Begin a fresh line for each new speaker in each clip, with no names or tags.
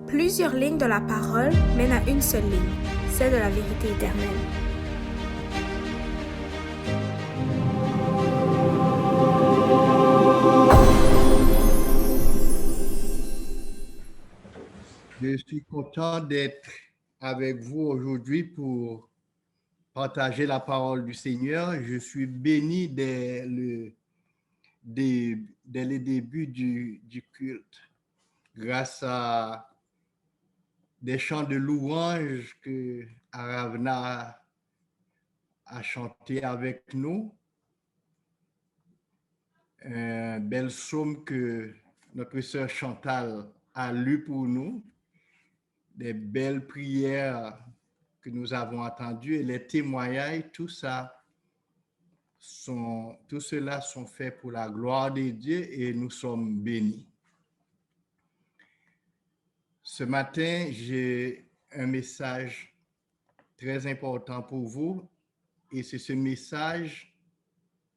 Plusieurs lignes de la parole mènent à une seule ligne, celle de la vérité éternelle.
Je suis content d'être avec vous aujourd'hui pour partager la parole du Seigneur. Je suis béni dès le début du culte, grâce à des chants de louange que Aravna a chanté avec nous, un bel psaume que notre sœur Chantal a lu pour nous, des belles prières que nous avons entendues et les témoignages, tout cela sont faits pour la gloire de Dieu et nous sommes bénis. Ce matin, j'ai un message très important pour vous et c'est ce message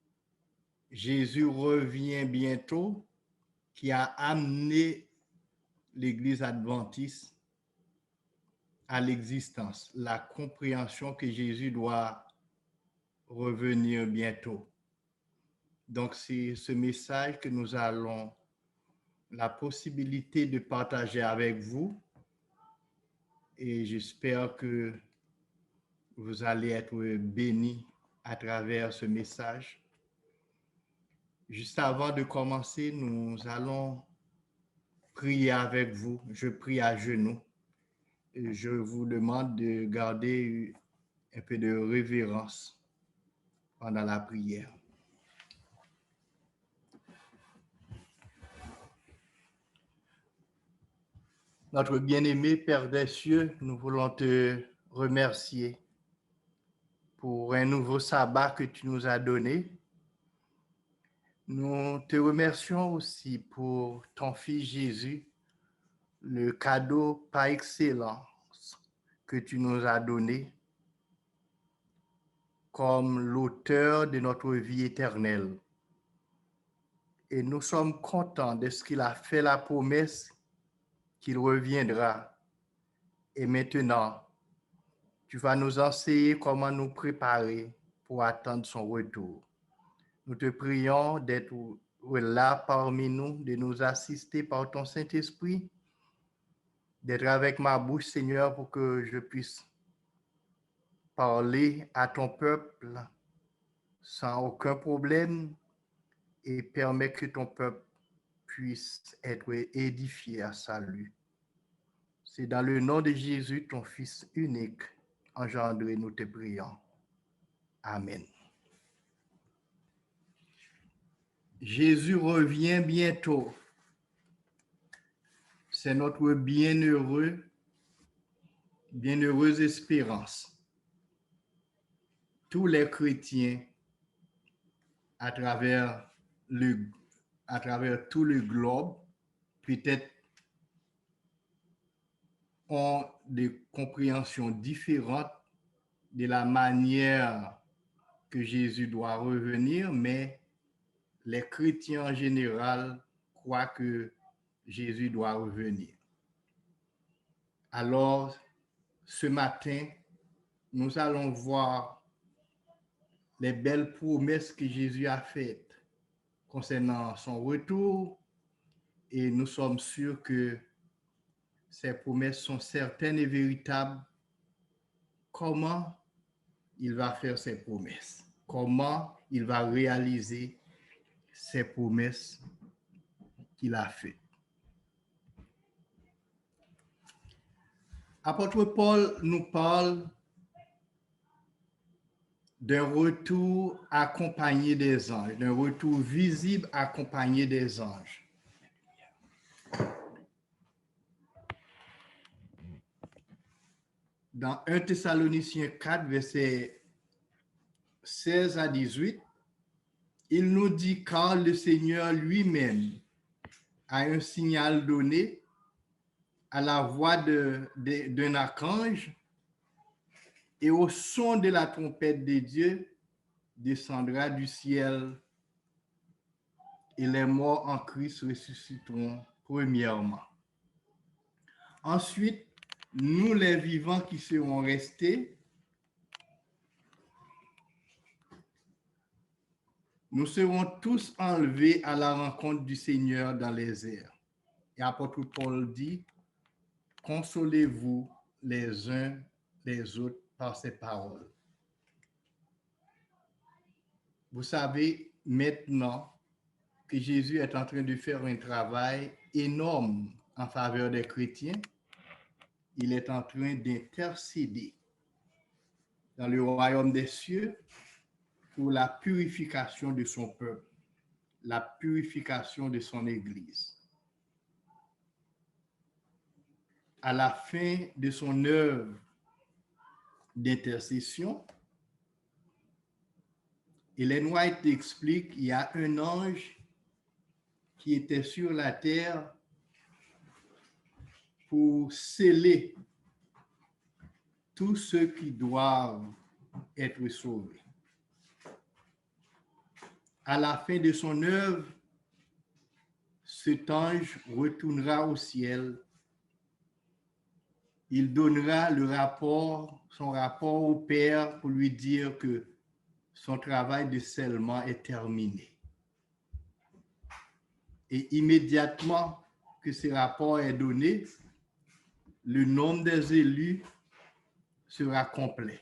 « Jésus revient bientôt » qui a amené l'Église adventiste à l'existence, la compréhension que Jésus doit revenir bientôt. Donc, c'est ce message que nous allons la possibilité de partager avec vous et j'espère que vous allez être bénis à travers ce message. Juste avant de commencer, nous allons prier avec vous. Je prie à genoux. Et je vous demande de garder un peu de révérence pendant la prière. Notre bien-aimé Père des cieux, nous voulons te remercier pour un nouveau sabbat que tu nous as donné. Nous te remercions aussi pour ton Fils Jésus, le cadeau par excellence que tu nous as donné comme l'auteur de notre vie éternelle. Et nous sommes contents de ce qu'il a fait la promesse qu'il reviendra. Et maintenant, tu vas nous enseigner comment nous préparer pour attendre son retour. Nous te prions d'être là parmi nous, de nous assister par ton Saint-Esprit, d'être avec ma bouche, Seigneur, pour que je puisse parler à ton peuple sans aucun problème et permettre que ton peuple puisse être édifié à salut. C'est dans le nom de Jésus, ton Fils unique, engendré, nous te prions. Amen. Jésus revient bientôt. C'est notre bienheureuse espérance. Tous les chrétiens à travers tout le globe, peut-être ont des compréhensions différentes de la manière que Jésus doit revenir, mais les chrétiens en général croient que Jésus doit revenir. Alors, ce matin, nous allons voir les belles promesses que Jésus a faites concernant son retour et nous sommes sûrs que ces promesses sont certaines et véritables. Comment il va faire ses promesses? Comment il va réaliser ces promesses qu'il a faites? Apôtre Paul nous parle d'un retour accompagné des anges, d'un retour visible accompagné des anges. Dans 1 Thessaloniciens 4, versets 16 à 18, il nous dit car le Seigneur lui-même a un signal donné à la voix d'un archange et au son de la trompette de Dieu descendra du ciel et les morts en Christ ressusciteront premièrement. Ensuite, nous les vivants qui serons restés, nous serons tous enlevés à la rencontre du Seigneur dans les airs. Et apôtre Paul dit, consolez-vous les uns les autres par ces paroles. Vous savez maintenant que Jésus est en train de faire un travail énorme en faveur des chrétiens. Il est en train d'intercéder dans le royaume des cieux pour la purification de son peuple, la purification de son Église. À la fin de son œuvre d'intercession, Ellen White explique qu'il y a un ange qui était sur la terre pour sceller tous ceux qui doivent être sauvés. À la fin de son œuvre, cet ange retournera au ciel. Il donnera son rapport au Père pour lui dire que son travail de scellement est terminé. Et immédiatement que ce rapport est donné, le nombre des élus sera complet.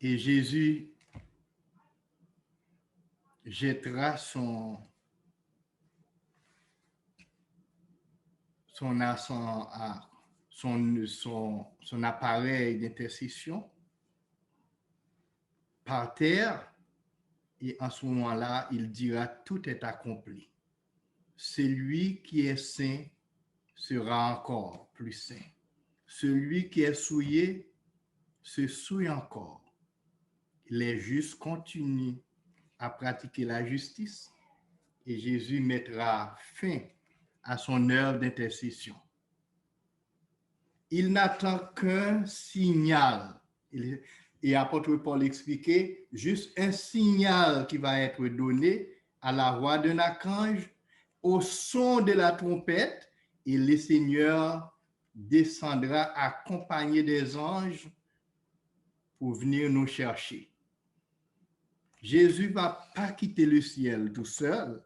Et Jésus jettera son appareil d'intercession par terre, et en ce moment-là, il dira, tout est accompli. Celui qui est saint sera encore plus saint. Celui qui est souillé se souille encore. Les justes continuent à pratiquer la justice et Jésus mettra fin à son œuvre d'intercession. Il n'attend qu'un signal. Et apôtre Paul expliquait, juste un signal qui va être donné à la voix d'un archange, au son de la trompette, et le Seigneur descendra accompagné des anges pour venir nous chercher. Jésus ne va pas quitter le ciel tout seul,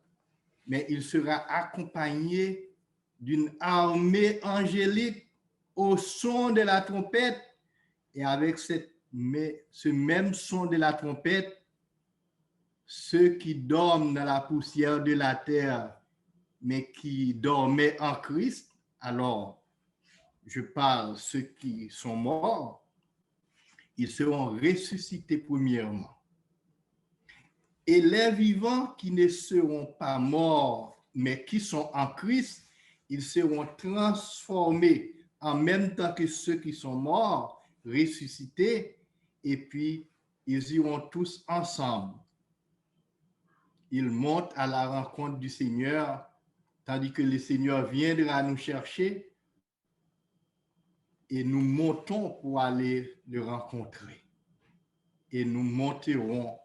mais il sera accompagné d'une armée angélique au son de la trompette, et avec ce même son de la trompette, ceux qui dorment dans la poussière de la terre, mais qui dormaient en Christ, alors je parle ceux qui sont morts, ils seront ressuscités premièrement. Et les vivants qui ne seront pas morts, mais qui sont en Christ, ils seront transformés en même temps que ceux qui sont morts, ressuscités, et puis ils iront tous ensemble. Ils montent à la rencontre du Seigneur, tandis que le Seigneur viendra nous chercher et nous montons pour aller le rencontrer. Et nous monterons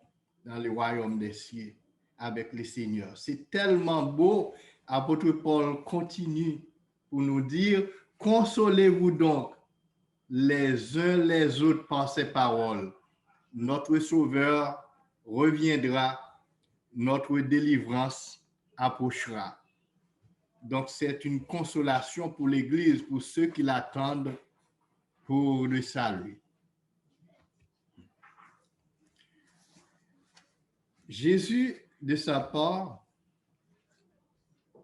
dans le royaume des cieux avec le Seigneur. C'est tellement beau. Apôtre Paul continue pour nous dire, consolez-vous donc les uns les autres par ces paroles. Notre Sauveur reviendra, notre délivrance approchera. Donc, c'est une consolation pour l'Église, pour ceux qui l'attendent pour le salut. Jésus, de sa part,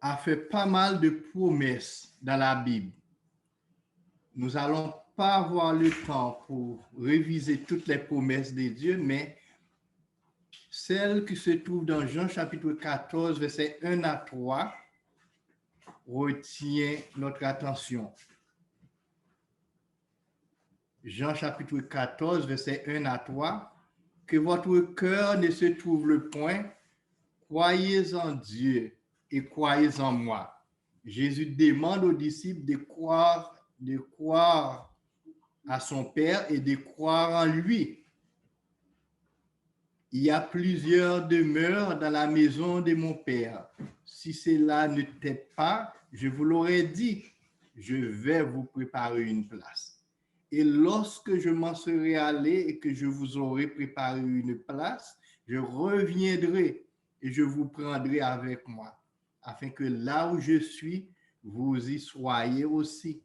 a fait pas mal de promesses dans la Bible. Nous n'allons pas avoir le temps pour réviser toutes les promesses de Dieu, mais celle qui se trouve dans Jean chapitre 14, versets 1 à 3, retient notre attention. Jean chapitre 14, versets 1 à 3, que votre cœur ne se trouble point, croyez en Dieu et croyez en moi. Jésus demande aux disciples de croire à son Père et de croire en lui. Il y a plusieurs demeures dans la maison de mon Père. Si cela ne t'est pas, je vous l'aurais dit, je vais vous préparer une place. Et lorsque je m'en serai allé et que je vous aurai préparé une place, je reviendrai et je vous prendrai avec moi, afin que là où je suis, vous y soyez aussi.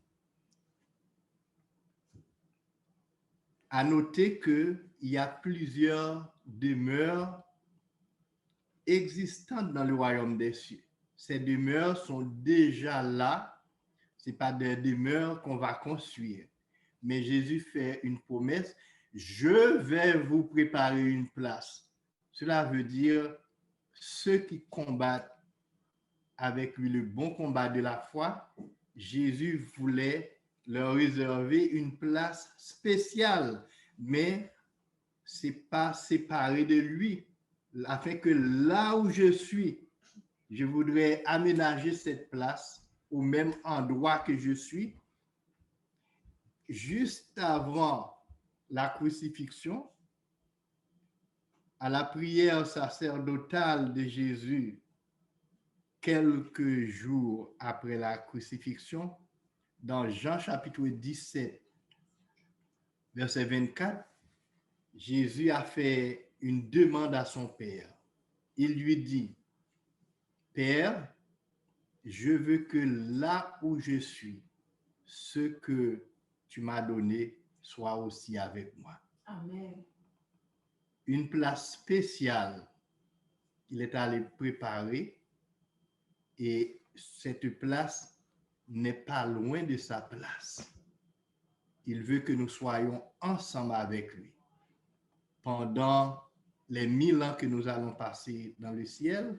À noter qu'il y a plusieurs demeures existantes dans le royaume des cieux. Ces demeures sont déjà là. Ce n'est pas des demeures qu'on va construire. Mais Jésus fait une promesse, je vais vous préparer une place. Cela veut dire ceux qui combattent avec lui le bon combat de la foi, Jésus voulait leur réserver une place spéciale, mais ce n'est pas séparé de lui, afin que là où je suis, je voudrais aménager cette place au même endroit que je suis. Juste avant la crucifixion, à la prière sacerdotale de Jésus, quelques jours après la crucifixion, dans Jean chapitre 17, verset 24, Jésus a fait une demande à son Père. Il lui dit, Père, je veux que là où je suis, ce que tu m'as donné soit aussi avec moi.
Amen.
Une place spéciale qu'il est allé préparer et cette place n'est pas loin de sa place. Il veut que nous soyons ensemble avec lui pendant les 1000 ans que nous allons passer dans le ciel.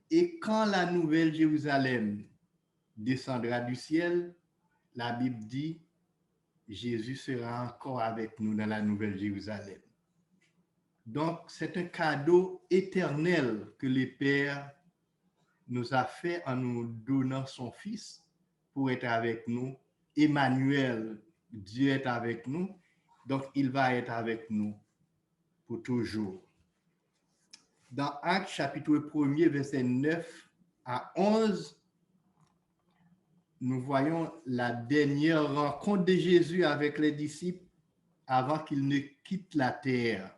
Et quand la nouvelle Jérusalem descendra du ciel, la Bible dit, Jésus sera encore avec nous dans la nouvelle Jérusalem. Donc, c'est un cadeau éternel que le Père nous a fait en nous donnant son Fils pour être avec nous. Emmanuel, Dieu est avec nous, donc il va être avec nous pour toujours. Dans Actes chapitre 1er, verset 9 à 11, nous voyons la dernière rencontre de Jésus avec les disciples avant qu'il ne quitte la terre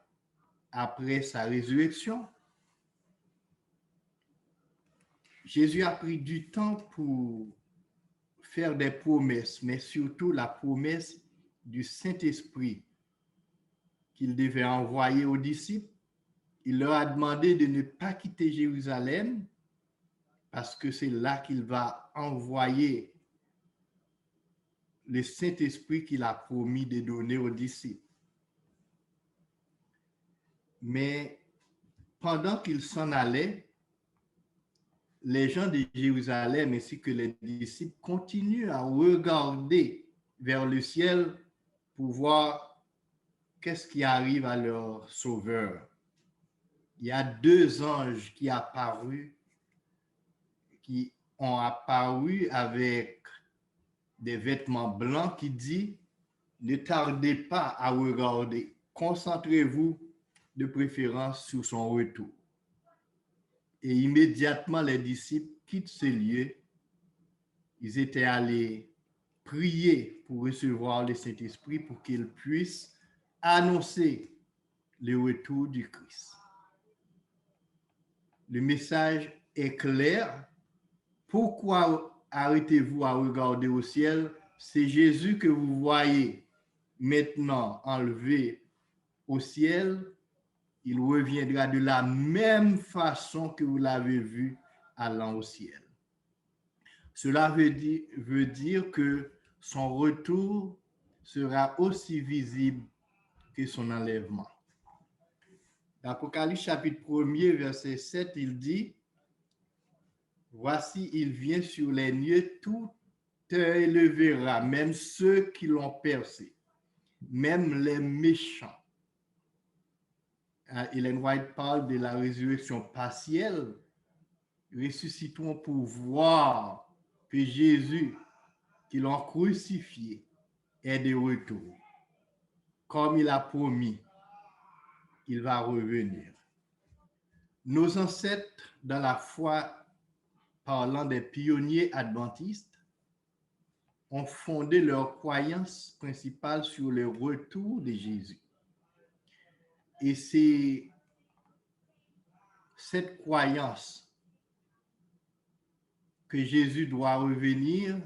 après sa résurrection. Jésus a pris du temps pour faire des promesses, mais surtout la promesse du Saint-Esprit qu'il devait envoyer aux disciples. Il leur a demandé de ne pas quitter Jérusalem parce que c'est là qu'il va envoyer le Saint-Esprit qu'il a promis de donner aux disciples. Mais pendant qu'il s'en allait, les gens de Jérusalem ainsi que les disciples continuent à regarder vers le ciel pour voir qu'est-ce qui arrive à leur sauveur. Il y a 2 anges qui ont apparu avec des vêtements blancs qui disent « Ne tardez pas à regarder, concentrez-vous de préférence sur son retour. » Et immédiatement, les disciples quittent ce lieu. Ils étaient allés prier pour recevoir le Saint-Esprit pour qu'ils puissent annoncer le retour du Christ. Le message est clair. Pourquoi arrêtez-vous à regarder au ciel? C'est Jésus que vous voyez maintenant enlevé au ciel. Il reviendra de la même façon que vous l'avez vu allant au ciel. Cela veut dire que son retour sera aussi visible que son enlèvement. L'Apocalypse chapitre 1er, verset 7, il dit « Voici, il vient sur les lieux, tout œil le verra, même ceux qui l'ont percé, même les méchants. » Ellen White parle de la résurrection partielle. Ressuscitons pour voir que Jésus, qui l'ont crucifié, est de retour. Comme il a promis, il va revenir. Nos ancêtres dans la foi, parlant des pionniers adventistes, ont fondé leur croyance principale sur le retour de Jésus. Et c'est cette croyance que Jésus doit revenir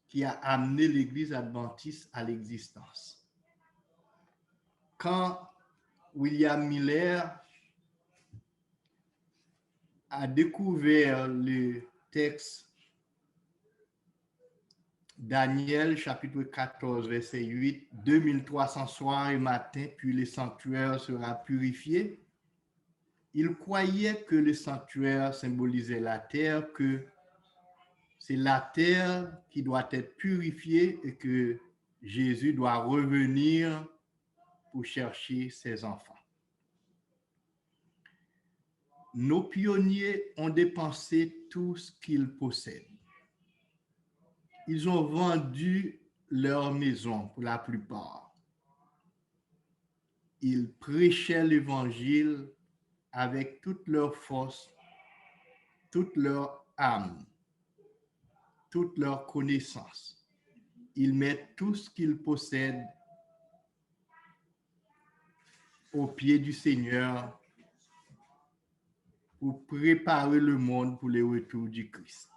qui a amené l'Église adventiste à l'existence. Quand William Miller a découvert le texte Daniel chapitre 14, verset 8, 2300 soirs et matins, puis le sanctuaire sera purifié. Il croyait que le sanctuaire symbolisait la terre, que c'est la terre qui doit être purifiée et que Jésus doit revenir pour chercher ses enfants. Nos pionniers ont dépensé tout ce qu'ils possèdent. Ils ont vendu leur maison pour la plupart. Ils prêchaient l'évangile avec toute leur force, toute leur âme, toute leur connaissance. Ils mettent tout ce qu'ils possèdent aux pieds du Seigneur pour préparer le monde pour le retour du Christ.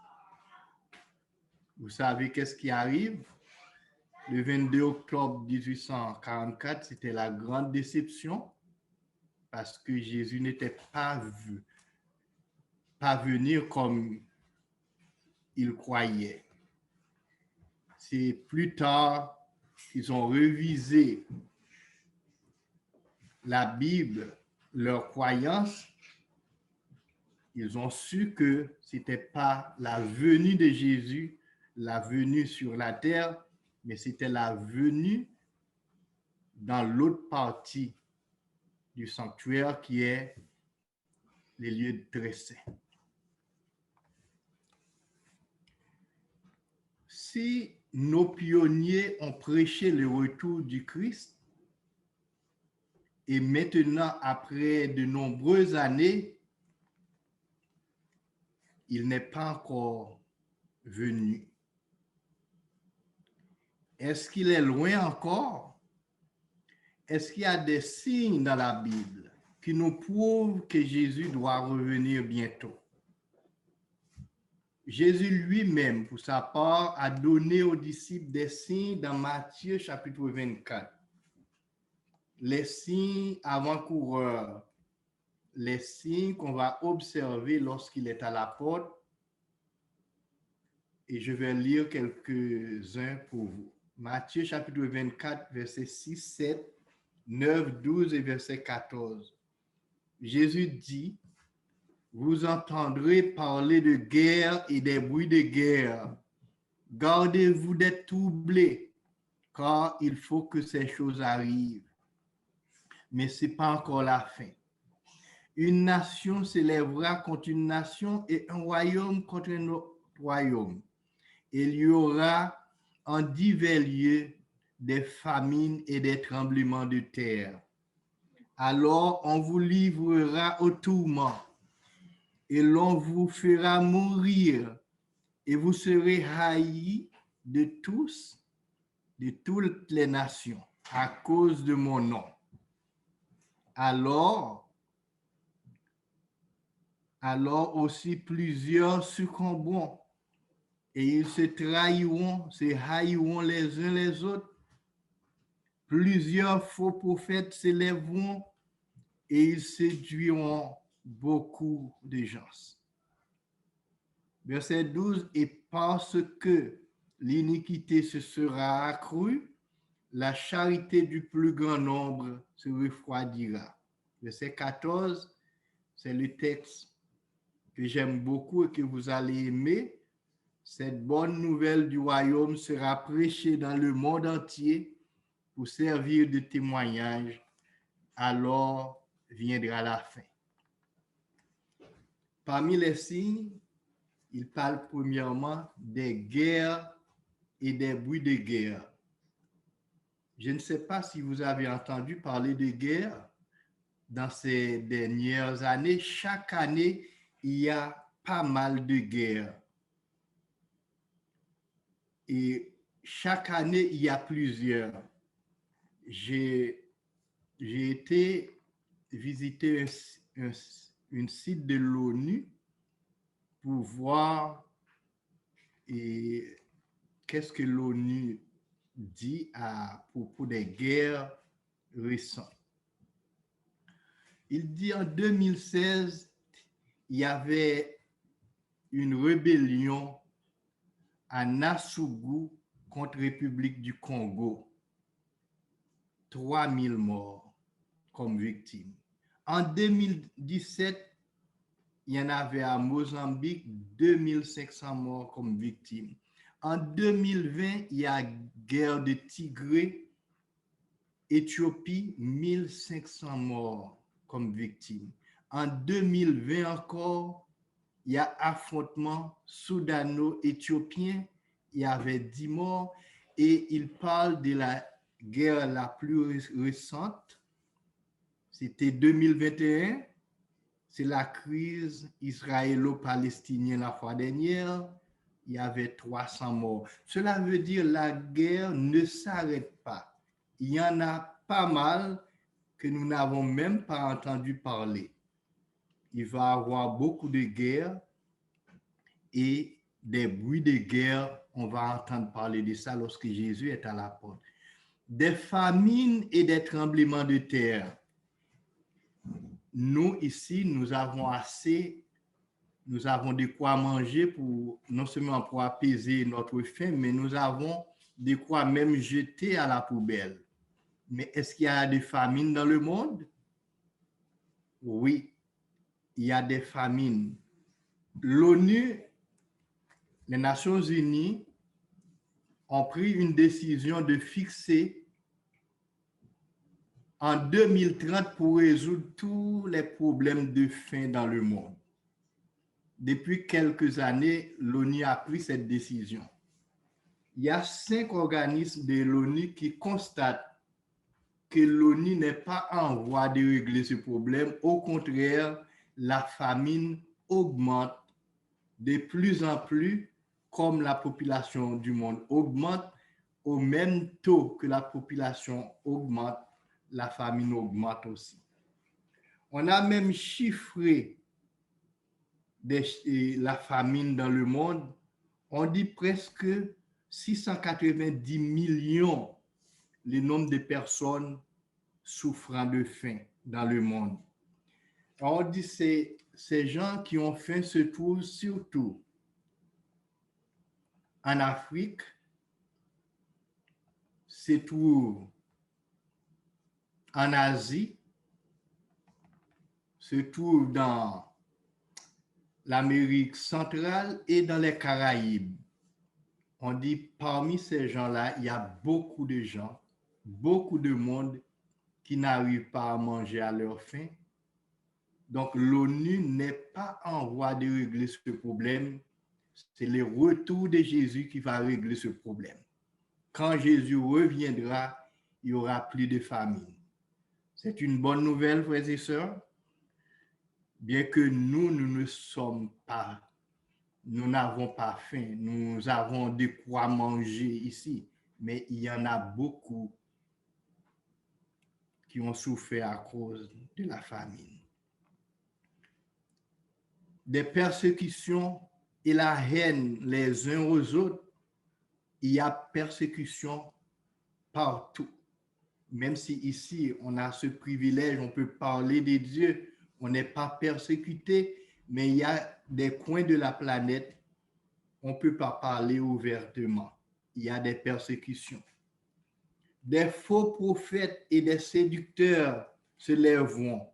Vous savez qu'est-ce qui arrive? Le 22 octobre 1844, c'était la grande déception parce que Jésus n'était pas venir comme il croyait. C'est plus tard qu'ils ont révisé la Bible, leurs croyances. Ils ont su que ce n'était pas la venue de Jésus, la venue sur la terre, mais c'était la venue dans l'autre partie du sanctuaire qui est les lieux très saints. Si nos pionniers ont prêché le retour du Christ, et maintenant, après de nombreuses années, il n'est pas encore venu. Est-ce qu'il est loin encore? Est-ce qu'il y a des signes dans la Bible qui nous prouvent que Jésus doit revenir bientôt? Jésus lui-même, pour sa part, a donné aux disciples des signes dans Matthieu chapitre 24. Les signes avant-coureurs, les signes qu'on va observer lorsqu'il est à la porte. Et je vais lire quelques-uns pour vous. Matthieu chapitre 24, versets 6, 7, 9, 12 et verset 14. Jésus dit, « Vous entendrez parler de guerre et des bruits de guerre. Gardez-vous d'être troublés, car il faut que ces choses arrivent. Mais ce n'est pas encore la fin. Une nation s'élèvera contre une nation et un royaume contre un autre royaume. Il y aura en divers lieux des famines et des tremblements de terre. Alors on vous livrera au tourment et l'on vous fera mourir et vous serez haïs de tous, de toutes les nations à cause de mon nom. Alors aussi plusieurs succomberont et ils se trahiront, se haïront les uns les autres. Plusieurs faux prophètes s'élèveront et ils séduiront beaucoup de gens. Verset 12, et parce que l'iniquité se sera accrue, la charité du plus grand nombre se refroidira. Verset 14, c'est le texte que j'aime beaucoup et que vous allez aimer. Cette bonne nouvelle du royaume sera prêchée dans le monde entier pour servir de témoignage. Alors viendra la fin. Parmi les signes, il parle premièrement des guerres et des bruits de guerre. Je ne sais pas si vous avez entendu parler de guerre, dans ces dernières années, chaque année, il y a pas mal de guerres. Et chaque année, il y a plusieurs. J'ai été visiter un site de l'ONU pour voir qu'est-ce que l'ONU dit à propos des guerres récentes. Il dit en 2016, il y avait une rébellion à Nassougou contre République du Congo. 3000 morts comme victimes. En 2017, il y en avait à Mozambique 2500 morts comme victimes. En 2020, il y a guerre de Tigré, Éthiopie, 1500 morts comme victimes. En 2020 encore, il y a affrontement soudano-éthiopien, il y avait 10 morts et il parle de la guerre la plus récente, c'était 2021, c'est la crise israélo-palestinienne la fois dernière, il y avait 300 morts. Cela veut dire que la guerre ne s'arrête pas. Il y en a pas mal que nous n'avons même pas entendu parler. Il va y avoir beaucoup de guerres et des bruits de guerre, on va entendre parler de ça lorsque Jésus est à la porte. Des famines et des tremblements de terre. Nous, ici, nous avons assez, nous avons de quoi manger pour, non seulement pour apaiser notre faim, mais nous avons de quoi même jeter à la poubelle. Mais est-ce qu'il y a des famines dans le monde? Oui, il y a des famines. L'ONU, les Nations Unies, ont pris une décision de fixer en 2030 pour résoudre tous les problèmes de faim dans le monde. Depuis quelques années, l'ONU a pris cette décision. Il y a 5 organismes de l'ONU qui constatent que l'ONU n'est pas en voie de régler ce problème. Au contraire, la famine augmente de plus en plus, comme la population du monde augmente, au même taux que la population augmente, la famine augmente aussi. On a même chiffré la famine dans le monde. On dit presque 690 millions le nombre de personnes souffrant de faim dans le monde. On dit que ces gens qui ont faim se trouvent surtout en Afrique, se trouvent en Asie, se trouvent dans l'Amérique centrale et dans les Caraïbes. On dit parmi ces gens-là, il y a beaucoup de gens, beaucoup de monde qui n'arrivent pas à manger à leur faim. Donc l'ONU n'est pas en voie de régler ce problème. C'est le retour de Jésus qui va régler ce problème. Quand Jésus reviendra, il n'y aura plus de famine. C'est une bonne nouvelle, frères et sœurs. Bien que nous ne sommes pas, nous n'avons pas faim, nous avons de quoi manger ici, mais il y en a beaucoup qui ont souffert à cause de la famine. Des persécutions et la haine les uns aux autres, il y a persécution partout. Même si ici, on a ce privilège, on peut parler de Dieu, on n'est pas persécuté, mais il y a des coins de la planète, on ne peut pas parler ouvertement. Il y a des persécutions. Des faux prophètes et des séducteurs se lèveront.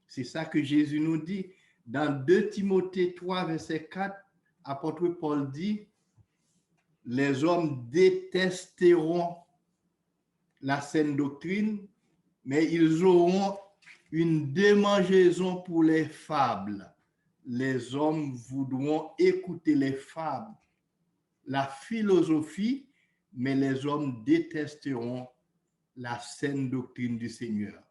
C'est ça que Jésus nous dit. Dans 2 Timothée 3, verset 4, apôtre Paul dit, les hommes détesteront la saine doctrine, mais ils auront une démangeaison pour les fables. Les hommes voudront écouter les fables, la philosophie, mais les hommes détesteront la saine doctrine du Seigneur.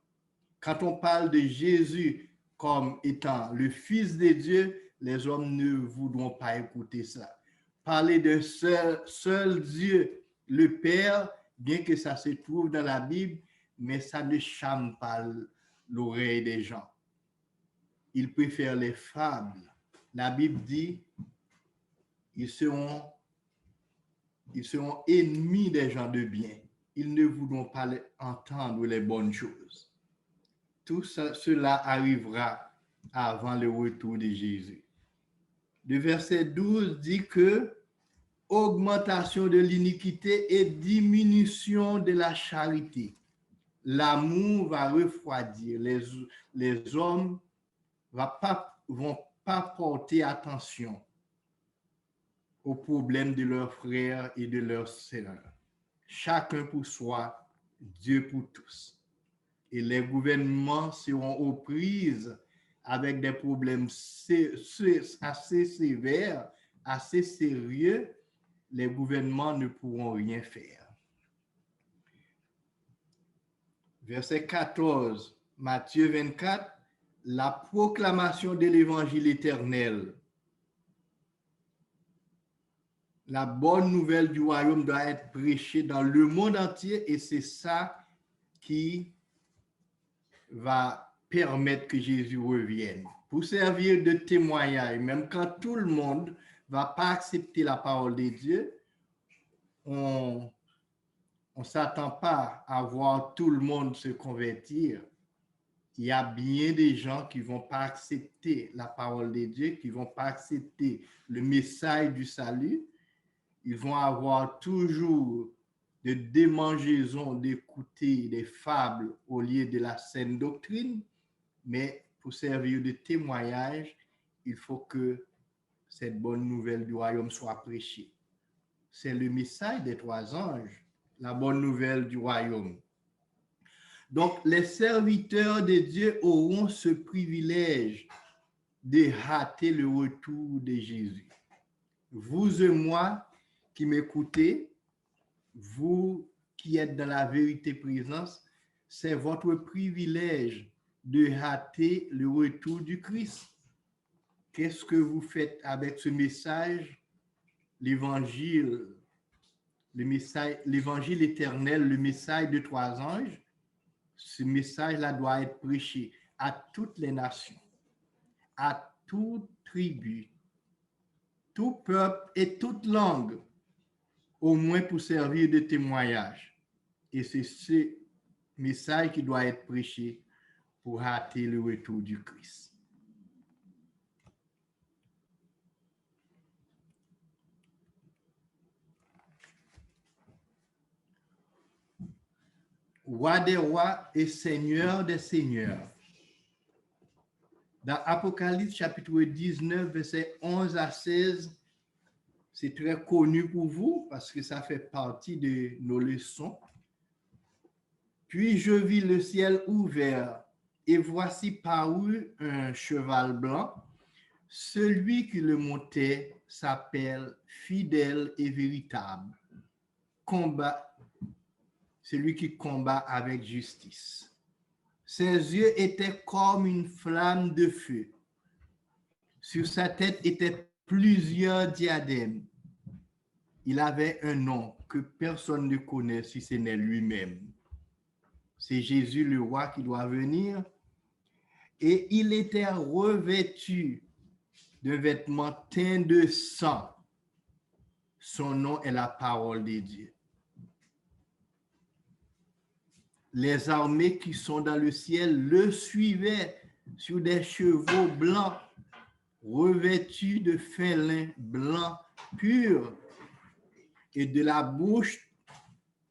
Quand on parle de Jésus comme étant le Fils de Dieu, les hommes ne voudront pas écouter ça. Parler de seul Dieu, le Père, bien que ça se trouve dans la Bible, mais ça ne charme pas l'oreille des gens. Ils préfèrent les fables. La Bible dit, ils seront ennemis des gens de bien. Ils ne voudront pas entendre les bonnes choses. Tout cela arrivera avant le retour de Jésus. Le verset 12 dit que augmentation de l'iniquité et diminution de la charité. L'amour va refroidir. Les hommes vont pas porter attention aux problèmes de leurs frères et de leurs sœurs. Chacun pour soi, Dieu pour tous. Et les gouvernements seront aux prises avec des problèmes assez sévères, assez sérieux. Les gouvernements ne pourront rien faire. Verset 14, Matthieu 24, la proclamation de l'évangile éternel. La bonne nouvelle du royaume doit être prêchée dans le monde entier et c'est ça qui va permettre que Jésus revienne. Pour servir de témoignage, même quand tout le monde ne va pas accepter la parole de Dieu, on ne s'attend pas à voir tout le monde se convertir. Il y a bien des gens qui ne vont pas accepter la parole de Dieu, qui ne vont pas accepter le message du salut. Ils vont avoir toujours de démangeaisons d'écouter des fables au lieu de la saine doctrine, mais pour servir de témoignage, il faut que cette bonne nouvelle du royaume soit prêchée. C'est le message des 3 anges, la bonne nouvelle du royaume. Donc, les serviteurs de Dieu auront ce privilège de hâter le retour de Jésus. Vous et moi qui m'écoutez, vous qui êtes dans la vérité présence, c'est votre privilège de hâter le retour du Christ. Qu'est-ce que vous faites avec ce message, l'évangile éternel, le message de 3 anges? Ce message-là doit être prêché à toutes les nations, à toute tribu, tout peuple et toute langue, au moins pour servir de témoignage. Et c'est ce message qui doit être prêché pour hâter le retour du Christ. Roi des rois et Seigneur des seigneurs. Dans Apocalypse chapitre 19, versets 11 à 16, c'est très connu pour vous parce que ça fait partie de nos leçons. Puis je vis le ciel ouvert et voici parut un cheval blanc. Celui qui le montait s'appelle fidèle et véritable. Celui qui combat avec justice. Ses yeux étaient comme une flamme de feu. Sur sa tête étaient plusieurs diadèmes. Il avait un nom que personne ne connaît si ce n'est lui-même. C'est Jésus le roi qui doit venir. Et il était revêtu d'un vêtement teint de sang. Son nom est la parole de Dieu. Les armées qui sont dans le ciel le suivaient sur des chevaux blancs, revêtus de fin lin blanc pur, et de la bouche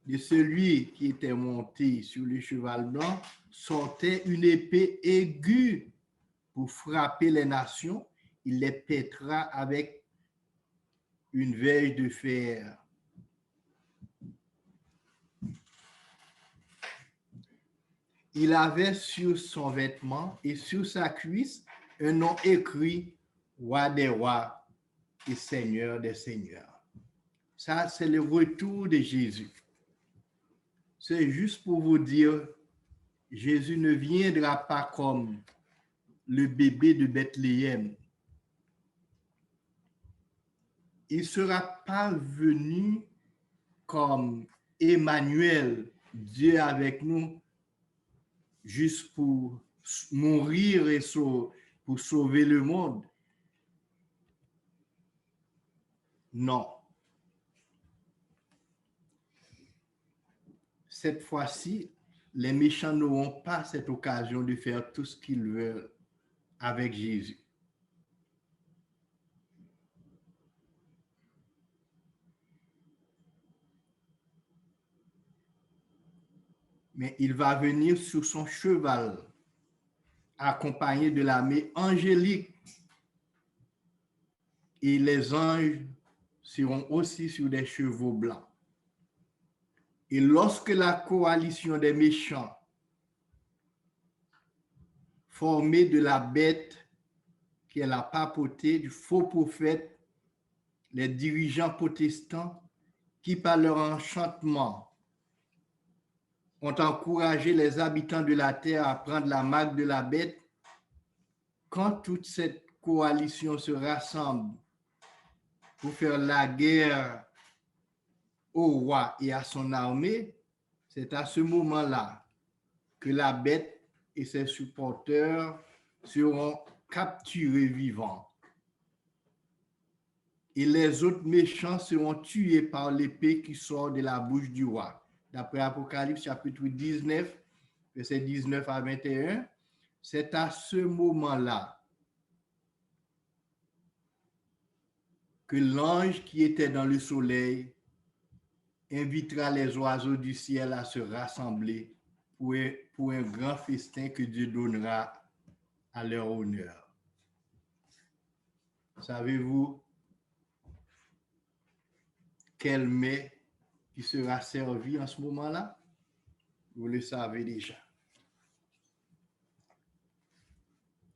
de celui qui était monté sur le cheval blanc sortait une épée aiguë pour frapper les nations. Il les pètera avec une verge de fer. Il avait sur son vêtement et sur sa cuisse un nom écrit « Roi des rois et Seigneur des seigneurs ». Ça, c'est le retour de Jésus. C'est juste pour vous dire Jésus ne viendra pas comme le bébé de Bethléem. Il ne sera pas venu comme Emmanuel, Dieu avec nous, juste pour mourir et pour sauver le monde. Non. Cette fois-ci, les méchants n'auront pas cette occasion de faire tout ce qu'ils veulent avec Jésus. Mais il va venir sur son cheval, accompagné de l'armée angélique. Et les anges seront aussi sur des chevaux blancs. Et lorsque la coalition des méchants, formée de la bête qui est la papauté, du faux prophète, les dirigeants protestants qui, par leur enchantement, ont encouragé les habitants de la terre à prendre la marque de la bête, quand toute cette coalition se rassemble pour faire la guerre au roi et à son armée, c'est à ce moment-là que la bête et ses supporters seront capturés vivants. Et les autres méchants seront tués par l'épée qui sort de la bouche du roi. D'après Apocalypse chapitre 19, versets 19 à 21, c'est à ce moment-là que l'ange qui était dans le soleil invitera les oiseaux du ciel à se rassembler pour un grand festin que Dieu donnera à leur honneur. Savez-vous quel mets qui sera servi en ce moment-là? Vous le savez déjà.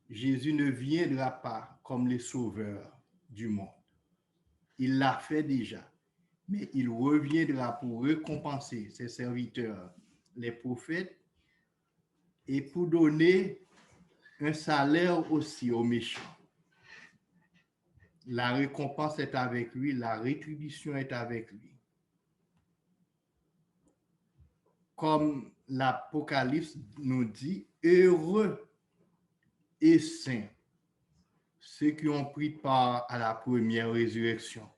Jésus ne viendra pas comme le sauveur du monde. Il l'a fait déjà, mais il reviendra pour récompenser ses serviteurs, les prophètes, et pour donner un salaire aussi aux méchants. La récompense est avec lui, la rétribution est avec lui. Comme l'Apocalypse nous dit, heureux et saints ceux qui ont pris part à la première résurrection,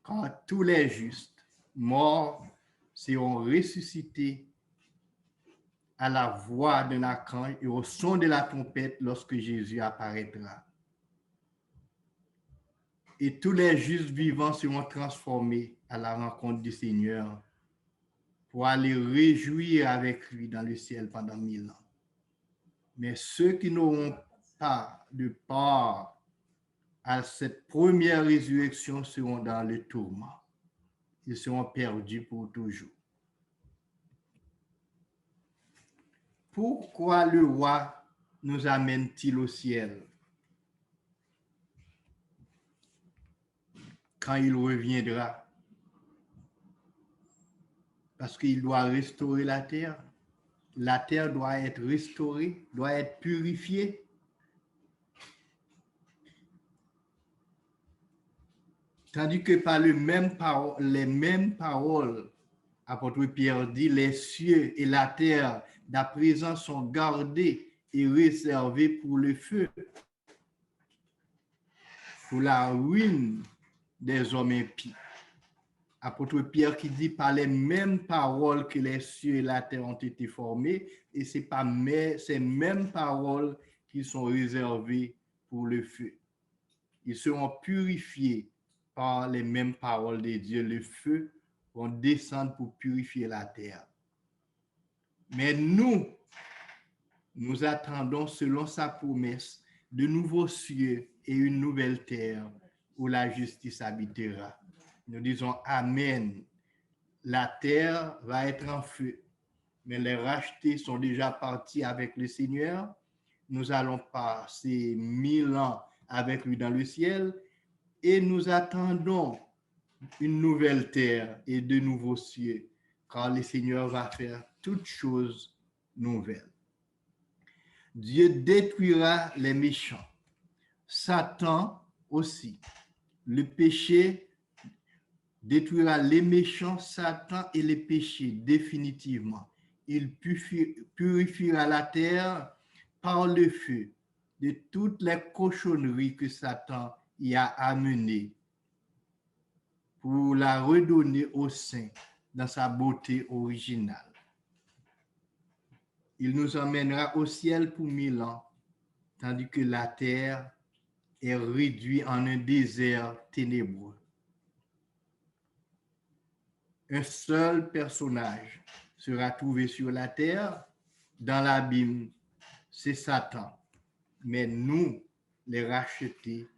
quand tous les justes morts seront ressuscités à la voix d'un archange et au son de la trompette lorsque Jésus apparaîtra. Et tous les justes vivants seront transformés à la rencontre du Seigneur pour aller réjouir avec lui dans le ciel pendant 1000 ans. Mais ceux qui n'auront pas de part à cette première résurrection seront dans le tourment. Ils seront perdus pour toujours. Pourquoi le roi nous amène-t-il au ciel quand il reviendra? Parce qu'il doit restaurer la terre. La terre doit être restaurée, doit être purifiée. Tandis que par les mêmes paroles, apôtre Pierre dit, les cieux et la terre d'à présent sont gardés et réservés pour le feu, pour la ruine des hommes impies. Apôtre Pierre qui dit par les mêmes paroles que les cieux et la terre ont été formés, et c'est par ces mêmes paroles qui sont réservées pour le feu. Ils seront purifiés par les mêmes paroles de Dieu. Le feu va descendre pour purifier la terre. Mais nous attendons selon sa promesse de nouveaux cieux et une nouvelle terre où la justice habitera. Nous disons Amen. La terre va être en feu, mais les rachetés sont déjà partis avec le Seigneur. Nous allons passer 1000 ans avec lui dans le ciel et nous attendons une nouvelle terre et de nouveaux cieux, car le Seigneur va faire toutes choses nouvelles. Dieu détruira les méchants. Satan aussi. Le péché détruira les méchants, Satan et les péchés définitivement. Il purifiera la terre par le feu de toutes les cochonneries que Satan y a amenées pour la redonner au saint dans sa beauté originale. Il nous emmènera au ciel pour 1000 ans, tandis que la terre est réduite en un désert ténébreux. Un seul personnage sera trouvé sur la terre, dans l'abîme, c'est Satan. Mais nous, les rachetés,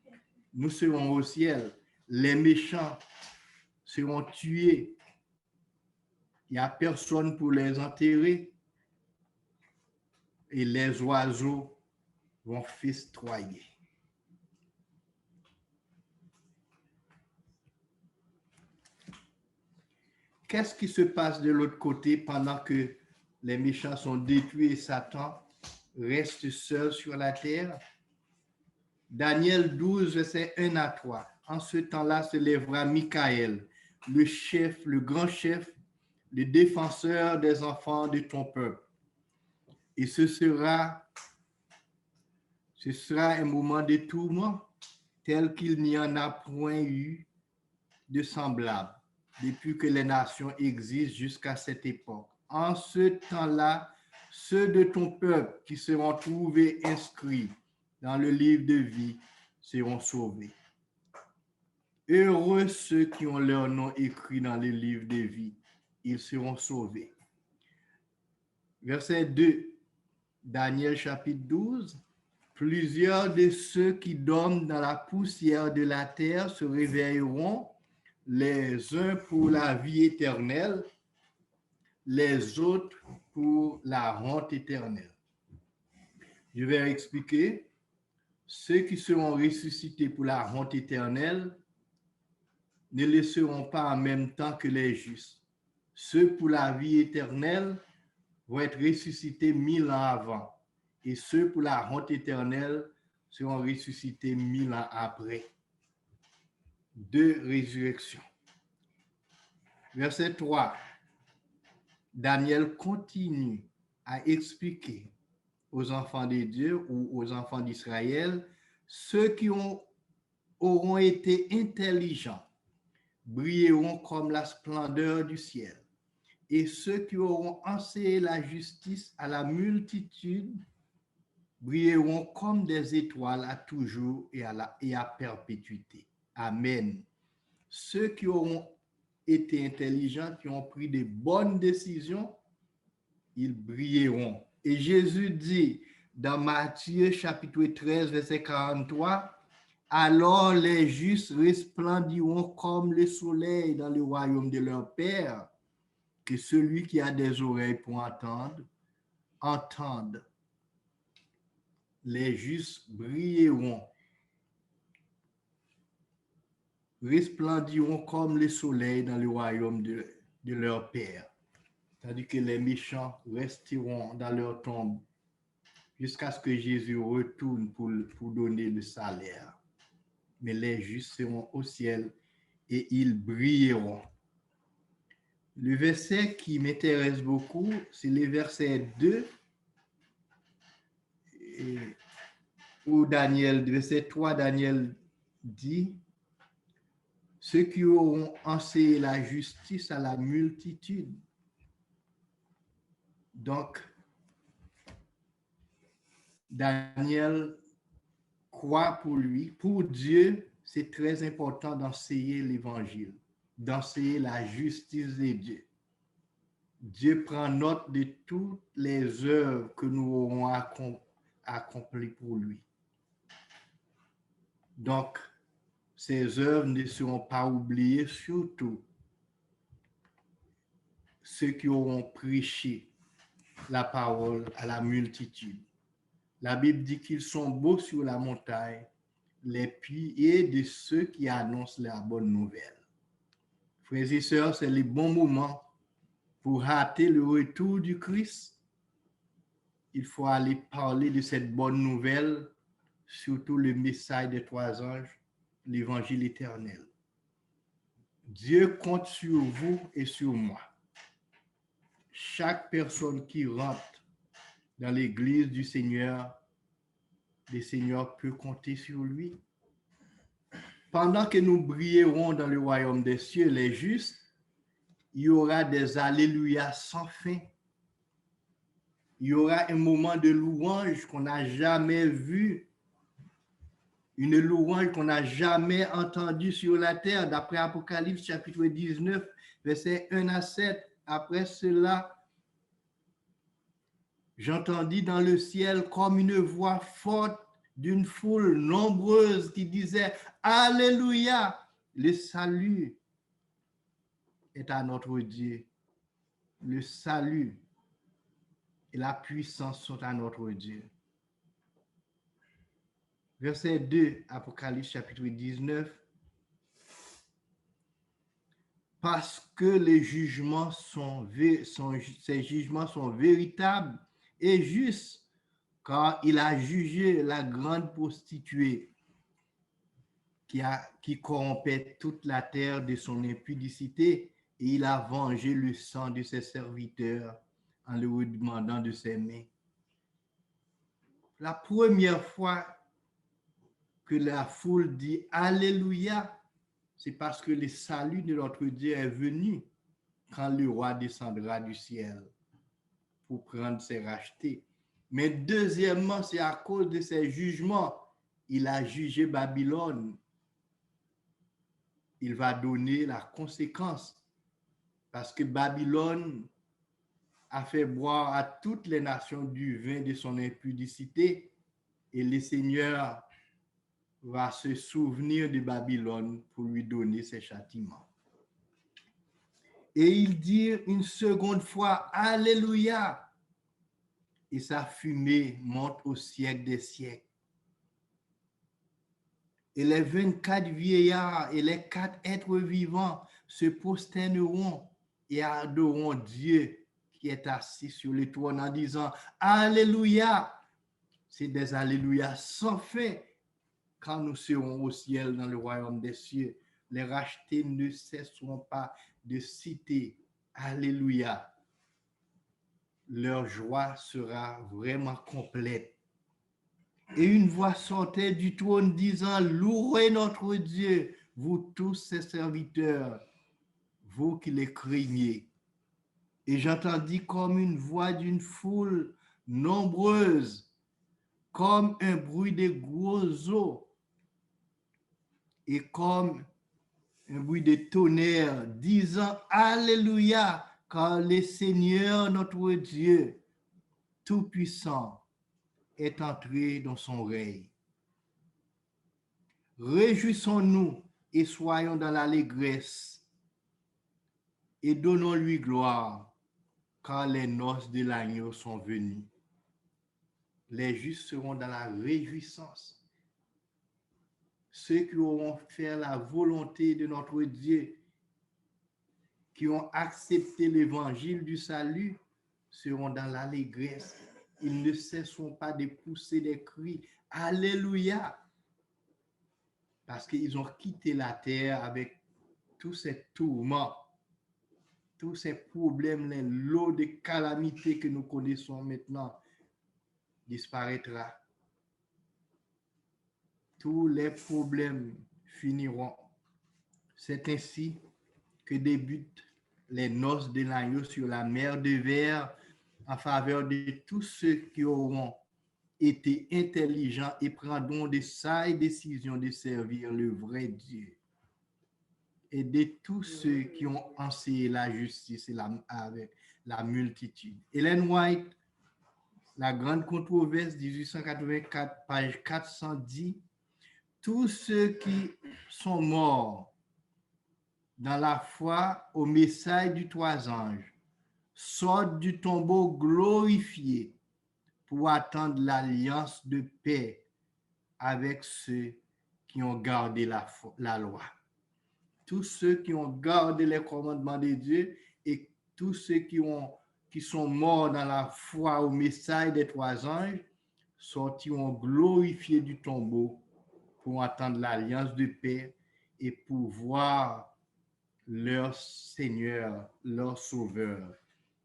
nous serons au ciel. Les méchants seront tués. Il n'y a personne pour les enterrer. Et les oiseaux vont festoyer. Qu'est-ce qui se passe de l'autre côté pendant que les méchants sont détruits et Satan reste seul sur la terre? Daniel 12, verset 1 à 3. En ce temps-là se lèvera Michaël, le chef, le grand chef, le défenseur des enfants de ton peuple. Et ce sera un moment de tourment tel qu'il n'y en a point eu de semblable depuis que les nations existent jusqu'à cette époque. En ce temps-là, ceux de ton peuple qui seront trouvés inscrits dans le livre de vie seront sauvés. Heureux ceux qui ont leur nom écrit dans le livre de vie, ils seront sauvés. Verset 2, Daniel chapitre 12. Plusieurs de ceux qui dorment dans la poussière de la terre se réveilleront, les uns pour la vie éternelle, les autres pour la honte éternelle. Je vais expliquer. Ceux qui seront ressuscités pour la honte éternelle ne le seront pas en même temps que les justes. Ceux pour la vie éternelle vont être ressuscités 1000 ans avant. Et ceux pour la honte éternelle seront ressuscités 1000 ans après. Deux résurrections. Verset 3. Daniel continue à expliquer aux enfants de Dieu ou aux enfants d'Israël, ceux qui auront été intelligents brilleront comme la splendeur du ciel. Et ceux qui auront enseigné la justice à la multitude brilleront comme des étoiles à toujours et à perpétuité. Amen. Ceux qui auront été intelligents, qui ont pris de bonnes décisions, ils brilleront. Et Jésus dit dans Matthieu chapitre 13, verset 43, « Alors les justes resplendiront comme le soleil dans le royaume de leur Père, que celui qui a des oreilles pour entendre, entende. » Les justes brilleront, resplendiront comme le soleil dans le royaume de leur Père. Tandis que les méchants resteront dans leur tombe jusqu'à ce que Jésus retourne pour donner le salaire. Mais les justes seront au ciel et ils brilleront. Le verset qui m'intéresse beaucoup, c'est le verset 2, où verset 3, Daniel dit, « Ceux qui auront enseigné la justice à la multitude. » Donc, Daniel croit pour lui, pour Dieu, c'est très important d'enseigner l'évangile, d'enseigner la justice de Dieu. Dieu prend note de toutes les œuvres que nous aurons accomplies pour lui. Donc, ces œuvres ne seront pas oubliées, surtout ceux qui auront prêché la parole à la multitude. La Bible dit qu'ils sont beaux sur la montagne, les pieds de ceux qui annoncent la bonne nouvelle. Frères et sœurs, c'est le bon moment pour hâter le retour du Christ. il faut aller parler de cette bonne nouvelle, surtout le message des 3 anges, l'évangile éternel. Dieu compte sur vous et sur moi. Chaque personne qui rentre dans l'église du Seigneur, le Seigneur peut compter sur lui. Pendant que nous brillerons dans le royaume des cieux, les justes, il y aura des alléluia sans fin. Il y aura un moment de louange qu'on n'a jamais vu, une louange qu'on n'a jamais entendue sur la terre, d'après Apocalypse chapitre 19, versets 1 à 7. Après cela, j'entendis dans le ciel comme une voix forte d'une foule nombreuse qui disait « Alléluia, le salut est à notre Dieu. Le salut et la puissance sont à notre Dieu. » Verset 2, Apocalypse chapitre 19. Parce que les jugements ces jugements sont véritables et justes, car il a jugé la grande prostituée qui corrompait toute la terre de son impudicité, et il a vengé le sang de ses serviteurs en le redemandant de ses mains. La première fois que la foule dit Alléluia, c'est parce que le salut de notre Dieu est venu quand le roi descendra du ciel pour prendre ses rachetés. Mais deuxièmement, c'est à cause de ses jugements. Il a jugé Babylone. Il va donner la conséquence parce que Babylone a fait boire à toutes les nations du vin de son impudicité, et le Seigneur va se souvenir de Babylone pour lui donner ses châtiments. Et il dit une seconde fois, Alléluia, et sa fumée monte au siècle des siècles. Et les 24 vieillards et les 4 êtres vivants se prosterneront et adoreront Dieu qui est assis sur le trône en disant, Alléluia. C'est des Alléluia sans fin. Quand nous serons au ciel dans le royaume des cieux, les rachetés ne cesseront pas de citer Alléluia. Leur joie sera vraiment complète. Et une voix sortait du trône disant, louez notre Dieu, vous tous ses serviteurs, vous qui les craignez. Et j'entendis comme une voix d'une foule nombreuse, comme un bruit de gros eaux, et comme un bruit de tonnerre, disant Alléluia, car le Seigneur notre Dieu Tout-Puissant est entré dans son règne. Réjouissons-nous et soyons dans l'allégresse et donnons-lui gloire, car les noces de l'agneau sont venues. Les justes seront dans la réjouissance. Ceux qui auront fait la volonté de notre Dieu, qui ont accepté l'évangile du salut, seront dans l'allégresse. Ils ne cesseront pas de pousser des cris « Alléluia » parce qu'ils ont quitté la terre avec tous ces tourments, tous ces problèmes, les lots de calamités que nous connaissons maintenant disparaîtra. Tous les problèmes finiront. C'est ainsi que débutent les noces de l'agneau sur la mer de verre en faveur de tous ceux qui auront été intelligents et prendront de sages décisions de servir le vrai Dieu, et de tous ceux qui ont enseigné la justice avec la multitude. Ellen White, La grande controverse, 1884, page 410, tous ceux qui sont morts dans la foi au message du 3 anges sortent du tombeau glorifié pour attendre l'alliance de paix avec ceux qui ont gardé la loi. Tous ceux qui ont gardé les commandements de Dieu et tous ceux qui ont qui sont morts dans la foi au message des 3 anges sortiront glorifiés du tombeau pour entendre l'alliance de paix et pour voir leur Seigneur, leur Sauveur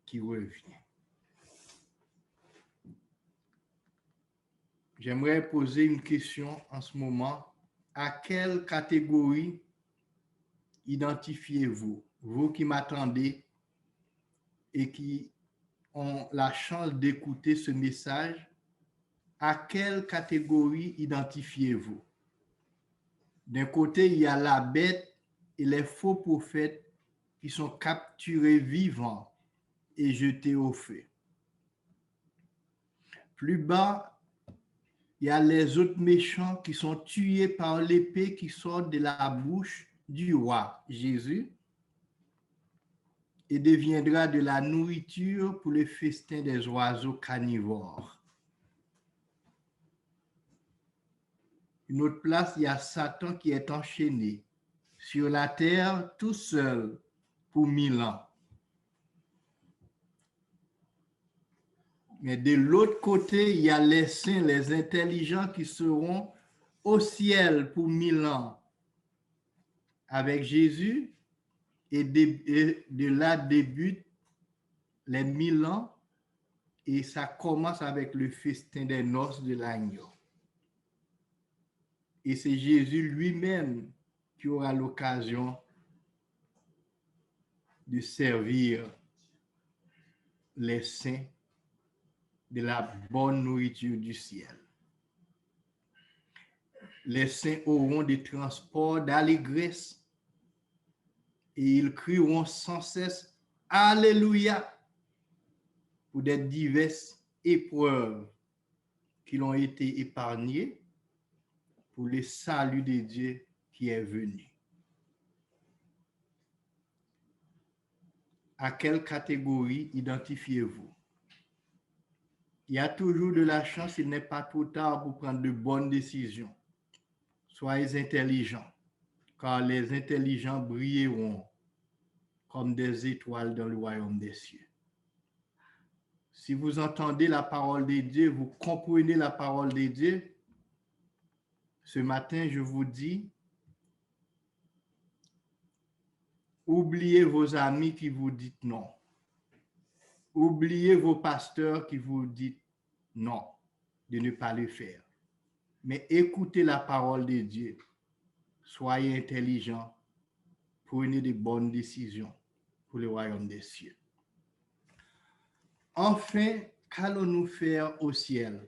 qui revient. J'aimerais poser une question en ce moment. À quelle catégorie identifiez-vous, vous qui m'attendez et qui ont la chance d'écouter ce message, à quelle catégorie identifiez-vous? D'un côté, il y a la bête et les faux prophètes qui sont capturés vivants et jetés au feu. Plus bas, il y a les autres méchants qui sont tués par l'épée qui sort de la bouche du roi Jésus et deviendra de la nourriture pour le festin des oiseaux carnivores. Une autre place, il y a Satan qui est enchaîné sur la terre tout seul pour 1000 ans. Mais de l'autre côté, il y a les saints, les intelligents qui seront au ciel pour 1000 ans avec Jésus. Et de là débutent les 1000 ans et ça commence avec le festin des noces de l'agneau. Et c'est Jésus lui-même qui aura l'occasion de servir les saints de la bonne nourriture du ciel. Les saints auront des transports d'allégresse et ils crieront sans cesse « Alléluia » pour des diverses épreuves qui ont été épargnées pour le salut de Dieu qui est venu. À quelle catégorie identifiez-vous? Il y a toujours de la chance, il n'est pas trop tard pour prendre de bonnes décisions. Soyez intelligents, car les intelligents brilleront comme des étoiles dans le royaume des cieux. Si vous entendez la parole de Dieu, vous comprenez la parole de Dieu, ce matin, je vous dis, oubliez vos amis qui vous disent non. Oubliez vos pasteurs qui vous disent non, de ne pas le faire. Mais écoutez la parole de Dieu. Soyez intelligents. Prenez de bonnes décisions pour le royaume des cieux. Enfin, qu'allons-nous faire au ciel?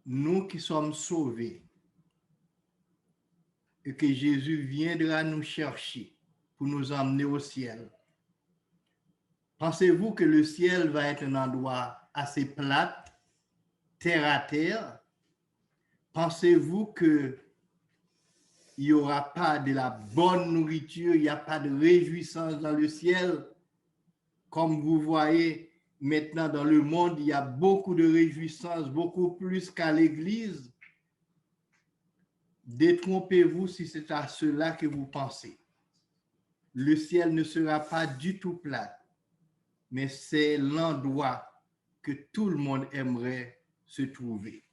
Nous qui sommes sauvés et que Jésus viendra nous chercher pour nous emmener au ciel. Pensez-vous que le ciel va être un endroit assez plat, terre à terre? Pensez-vous qu'il n'y aura pas de la bonne nourriture, il n'y a pas de réjouissance dans le ciel? Comme vous voyez maintenant dans le monde, il y a beaucoup de réjouissance, beaucoup plus qu'à l'église. Détrompez-vous si c'est à cela que vous pensez. Le ciel ne sera pas du tout plat, mais c'est l'endroit que tout le monde aimerait se trouver.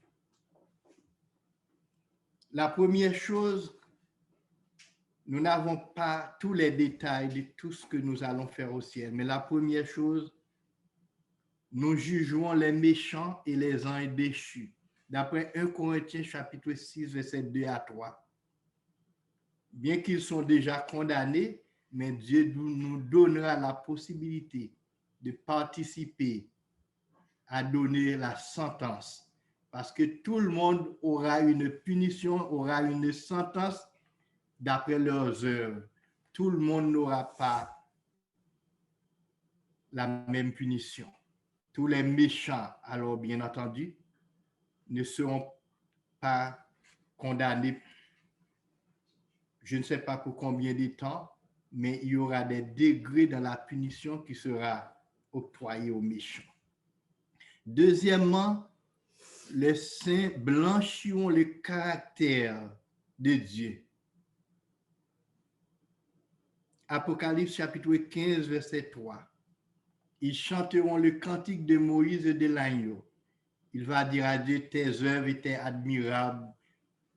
La première chose, nous n'avons pas tous les détails de tout ce que nous allons faire au ciel, mais la première chose, nous jugerons les méchants et les anges déchus. D'après 1 Corinthiens chapitre 6, versets 2 à 3. Bien qu'ils sont déjà condamnés, mais Dieu nous donnera la possibilité de participer à donner la sentence. Parce que tout le monde aura une punition, aura une sentence d'après leurs œuvres. Tout le monde n'aura pas la même punition. Tous les méchants, alors bien entendu, ne seront pas condamnés, je ne sais pas pour combien de temps, mais il y aura des degrés dans la punition qui sera octroyée aux méchants. Deuxièmement, les saints blanchiront le caractère de Dieu Apocalypse chapitre 15, verset 3. Ils chanteront le cantique de Moïse et de l'agneau. Il va dire à Dieu, tes œuvres étaient admirables,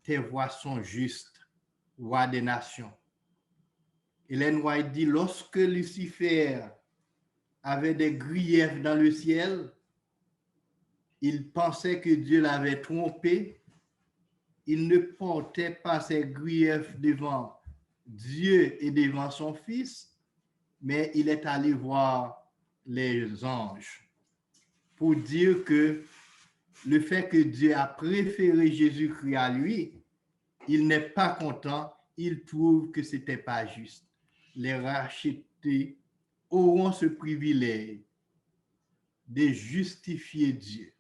tes voies sont justes, roi des nations. Ellen White dit, lorsque Lucifer avait des griefs dans le ciel, il pensait que Dieu l'avait trompé. Il ne portait pas ses griefs devant Dieu et devant son Fils, mais il est allé voir les anges pour dire que le fait que Dieu a préféré Jésus-Christ à lui, il n'est pas content, il trouve que ce n'était pas juste. Les rachetés auront ce privilège de justifier Dieu,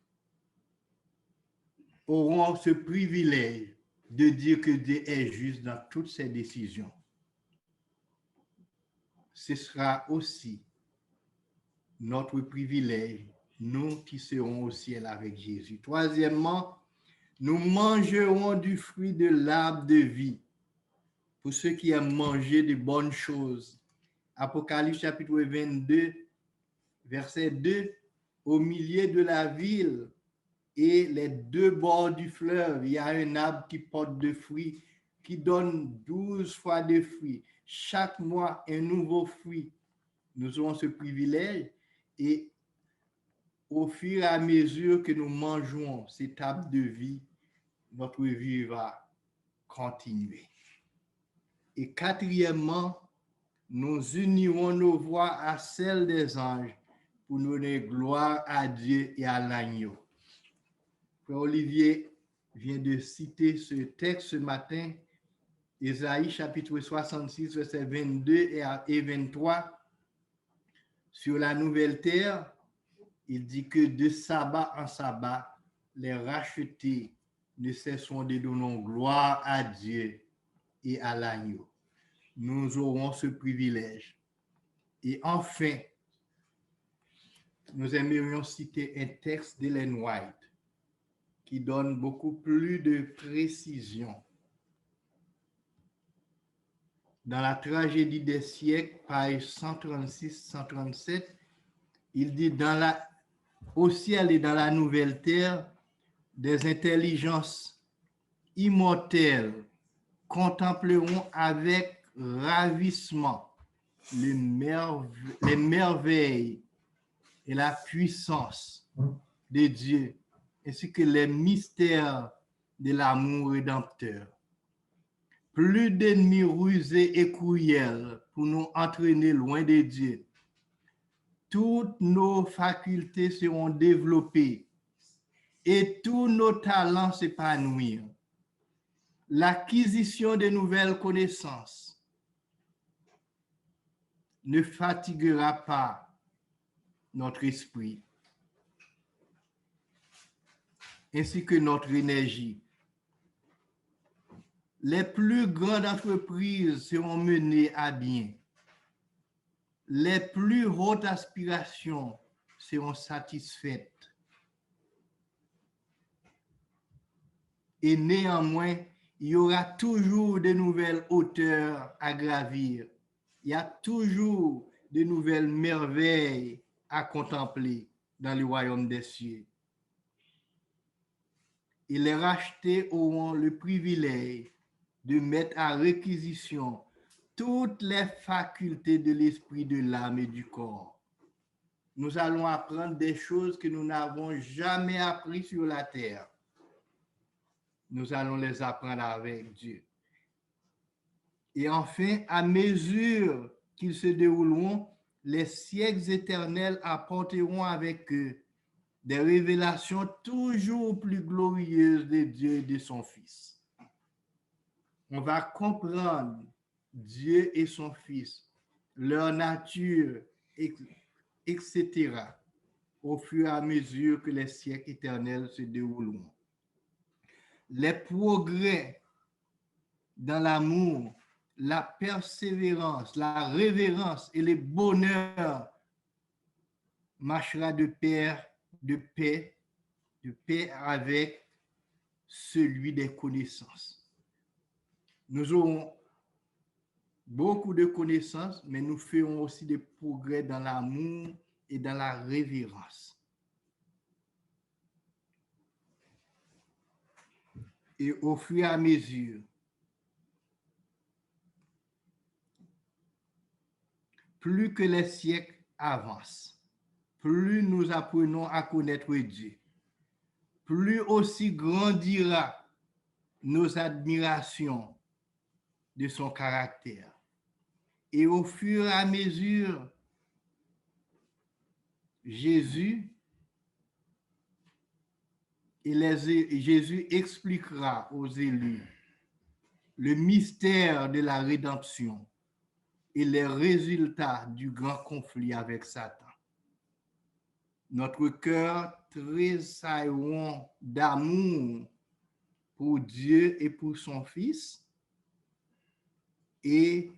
auront ce privilège de dire que Dieu est juste dans toutes ses décisions. Ce sera aussi notre privilège, nous qui serons au ciel avec Jésus. Troisièmement, nous mangerons du fruit de l'arbre de vie. Pour ceux qui aiment manger de bonnes choses. Apocalypse chapitre 22, verset 2, au milieu de la ville et les deux bords du fleuve, il y a un arbre qui porte de fruits, qui donne 12 fois de fruits. Chaque mois, un nouveau fruit. Nous aurons ce privilège et au fur et à mesure que nous mangeons cet arbre de vie, notre vie va continuer. Et quatrièmement, nous unirons nos voix à celles des anges pour donner gloire à Dieu et à l'agneau. Frère Olivier vient de citer ce texte ce matin, Ésaïe chapitre 66, versets 22 et 23. Sur la nouvelle terre, il dit que de sabbat en sabbat, les rachetés ne cesseront de donner gloire à Dieu et à l'agneau. Nous aurons ce privilège. Et enfin, nous aimerions citer un texte d'Ellen White qui donne beaucoup plus de précision. Dans la tragédie des siècles, page 136-137, il dit au ciel et dans la nouvelle terre, des intelligences immortelles contempleront avec ravissement les merveilles et la puissance de Dieu, ainsi que les mystères de l'amour rédempteur. Plus d'ennemis rusés et cruels pour nous entraîner loin de Dieu. Toutes nos facultés seront développées et tous nos talents s'épanouir. L'acquisition de nouvelles connaissances ne fatiguera pas notre esprit, ainsi que notre énergie. Les plus grandes entreprises seront menées à bien. Les plus hautes aspirations seront satisfaites. Et néanmoins, il y aura toujours de nouvelles hauteurs à gravir. Il y a toujours de nouvelles merveilles à contempler dans le royaume des cieux. Et les rachetés auront le privilège de mettre à réquisition toutes les facultés de l'esprit, de l'âme et du corps. Nous allons apprendre des choses que nous n'avons jamais apprises sur la terre. Nous allons les apprendre avec Dieu. Et enfin, à mesure qu'ils se dérouleront, les siècles éternels apporteront avec eux des révélations toujours plus glorieuses de Dieu et de son Fils. On va comprendre Dieu et son Fils, leur nature, etc., au fur et à mesure que les siècles éternels se dérouleront. Les progrès dans l'amour, la persévérance, la révérence et le bonheur marchera de paix avec celui des connaissances. Nous aurons beaucoup de connaissances, mais nous ferons aussi des progrès dans l'amour et dans la révérence. Et au fur et à mesure, plus que les siècles avancent, plus nous apprenons à connaître Dieu, plus aussi grandira nos admirations de son caractère. Et au fur et à mesure, Jésus expliquera aux élus le mystère de la rédemption et les résultats du grand conflit avec Satan. Notre cœur tressaillant d'amour pour Dieu et pour son Fils, et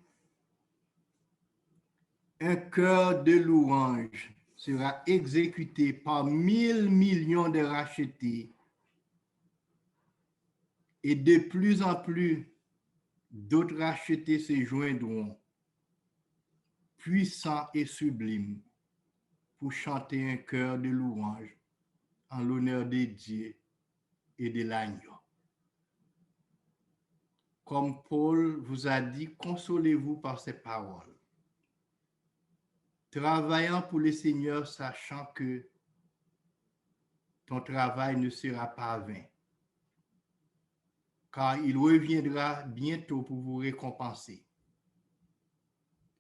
un cœur de louange sera exécuté par 1000 millions de rachetés, et de plus en plus d'autres rachetés se joindront, puissants et sublimes, pour chanter un chœur de louange en l'honneur de Dieu et de l'agneau. Comme Paul vous a dit, consolez-vous par ces paroles, travaillant pour le Seigneur, sachant que ton travail ne sera pas vain, car il reviendra bientôt pour vous récompenser.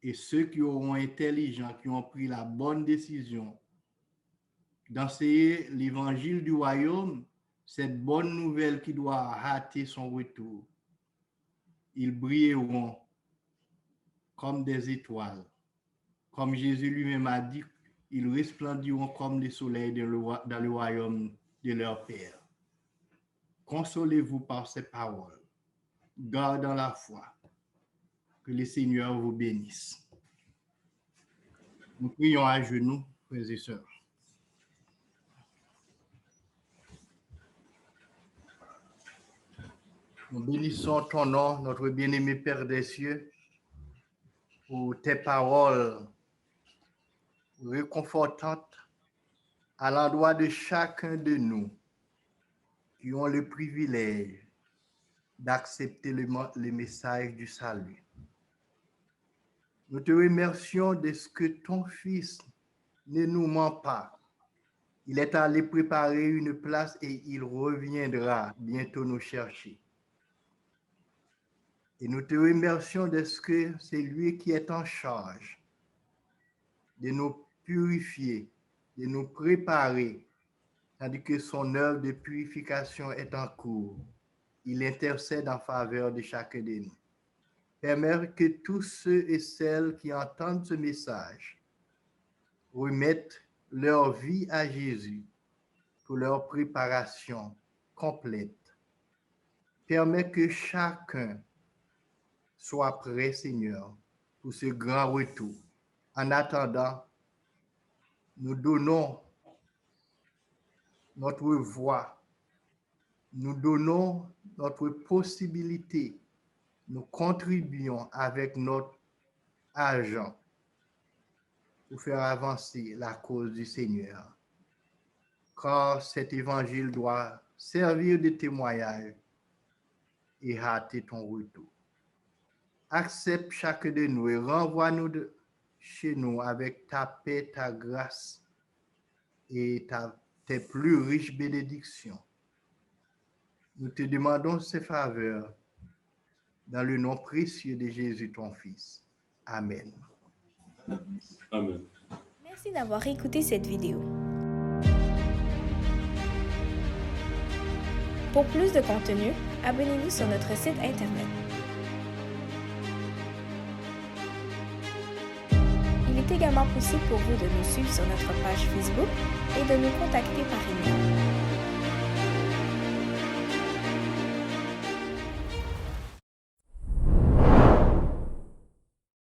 Et ceux qui auront intelligents, qui ont pris la bonne décision d'enseigner l'évangile du royaume, cette bonne nouvelle qui doit hâter son retour, ils brilleront comme des étoiles. Comme Jésus lui-même a dit, ils resplendiront comme le soleil dans le royaume de leur Père. Consolez-vous par ces paroles, gardant la foi. Que le Seigneur vous bénisse. Nous prions à genoux, frères et sœurs. Nous bénissons ton nom, notre bien-aimé Père des cieux, pour tes paroles réconfortantes à l'endroit de chacun de nous qui ont le privilège d'accepter le message du salut. Nous te remercions de ce que ton Fils ne nous ment pas. Il est allé préparer une place et il reviendra bientôt nous chercher. Et nous te remercions de ce que c'est lui qui est en charge de nous purifier, de nous préparer, tandis que son œuvre de purification est en cours. Il intercède en faveur de chacun de nous. Permets que tous ceux et celles qui entendent ce message remettent leur vie à Jésus pour leur préparation complète. Permets que chacun soit prêt, Seigneur, pour ce grand retour. En attendant, nous donnons notre voix, nous donnons notre possibilité. Nous contribuons avec notre argent pour faire avancer la cause du Seigneur. Car cet évangile doit servir de témoignage et hâter ton retour. Accepte chacun de nous et renvoie-nous chez nous avec ta paix, ta grâce et tes plus riches bénédictions. Nous te demandons ces faveurs dans le nom précieux de Jésus, ton Fils. Amen.
Amen.
Merci d'avoir écouté cette vidéo. Pour plus de contenu, abonnez-vous sur notre site Internet. Il est également possible pour vous de nous suivre sur notre page Facebook et de nous contacter par email.